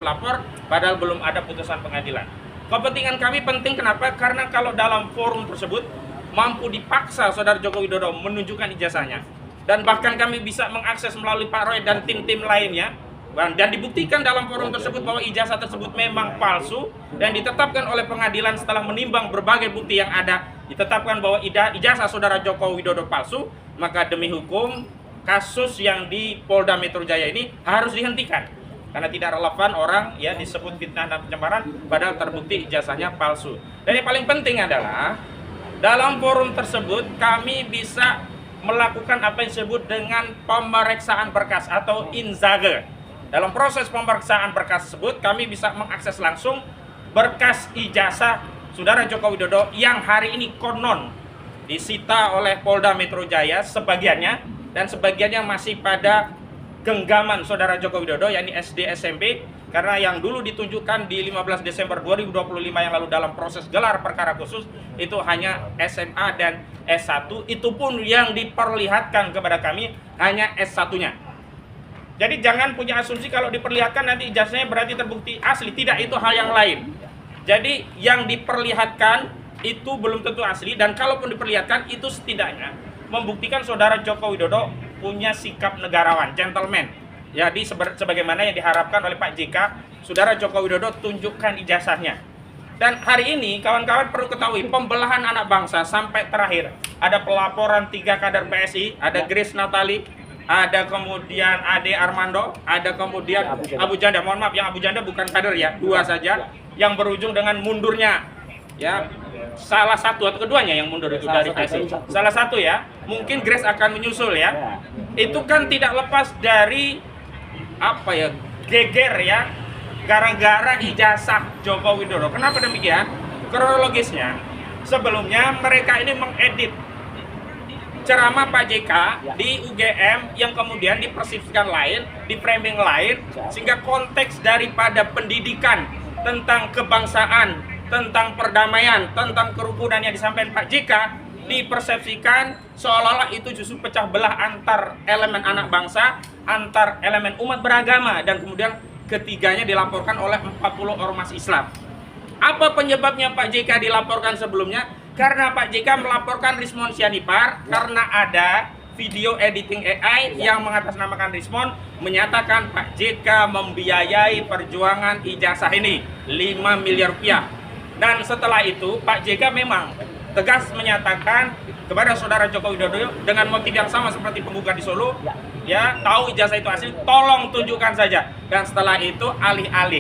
lapor padahal belum ada putusan pengadilan. Kepentingan kami penting kenapa? Karena kalau dalam forum tersebut mampu dipaksa Saudara Joko Widodo menunjukkan ijazahnya, dan bahkan kami bisa mengakses melalui Pak Roy dan tim-tim lainnya, dan dibuktikan dalam forum tersebut bahwa ijazah tersebut memang palsu dan ditetapkan oleh pengadilan setelah menimbang berbagai bukti yang ada, ditetapkan bahwa ijazah Saudara Joko Widodo palsu, maka demi hukum kasus yang di Polda Metro Jaya ini harus dihentikan. Karena tidak relevan orang ya disebut fitnah dan pencemaran padahal terbukti ijazahnya palsu. Dan yang paling penting adalah dalam forum tersebut kami bisa melakukan apa yang disebut dengan pemeriksaan berkas atau inzage. Dalam proses pemeriksaan berkas tersebut kami bisa mengakses langsung berkas ijazah Saudara Joko Widodo yang hari ini konon disita oleh Polda Metro Jaya sebagiannya, dan sebagiannya masih pada genggaman Saudara Joko Widodo, yakni SD SMP, karena yang dulu ditunjukkan di 15 Desember 2025 yang lalu dalam proses gelar perkara khusus itu hanya SMA dan S1, itu pun yang diperlihatkan kepada kami hanya S1-nya. Jadi jangan punya asumsi kalau diperlihatkan nanti ijazahnya berarti terbukti asli, tidak, itu hal yang lain. Jadi yang diperlihatkan itu belum tentu asli, dan kalaupun diperlihatkan itu setidaknya membuktikan Saudara Joko Widodo punya sikap negarawan, gentleman. Jadi sebagaimana yang diharapkan oleh Pak JK, Saudara Joko Widodo tunjukkan ijazahnya. Dan hari ini kawan-kawan perlu ketahui pembelahan anak bangsa sampai terakhir. Ada pelaporan 3 kader PSI, ada Grace Natali, ada kemudian Ade Armando, ada kemudian Abu Janda. Mohon maaf, yang Abu Janda bukan kader ya, 2 saja yang berujung dengan mundurnya. Ya, salah satu atau keduanya yang mundur itu dari PSI. Salah satu ya, mungkin Grace akan menyusul ya. Itu kan tidak lepas dari apa ya, geger ya, gara-gara ijazah Joko Widodo. Kenapa demikian? Kronologisnya, sebelumnya mereka ini mengedit ceramah Pak JK di UGM yang kemudian dipersepsikan lain, di framing lain, sehingga konteks daripada pendidikan tentang kebangsaan, tentang perdamaian, tentang kerukunan yang disampaikan Pak JK dipersepsikan seolah-olah itu justru pecah belah antar elemen anak bangsa, antar elemen umat beragama, dan kemudian ketiganya dilaporkan oleh 40 ormas Islam. Apa penyebabnya Pak JK dilaporkan sebelumnya? Karena Pak JK melaporkan Rismon Sianipar karena ada video editing AI yang mengatasnamakan Rismon menyatakan Pak JK membiayai perjuangan ijazah ini 5 miliar rupiah. Dan setelah itu Pak JK memang tegas menyatakan kepada Saudara Joko Widodo dengan motif yang sama seperti penggugat di Solo, ya, tahu ijazah itu asli, tolong tunjukkan saja. Dan setelah itu alih-alih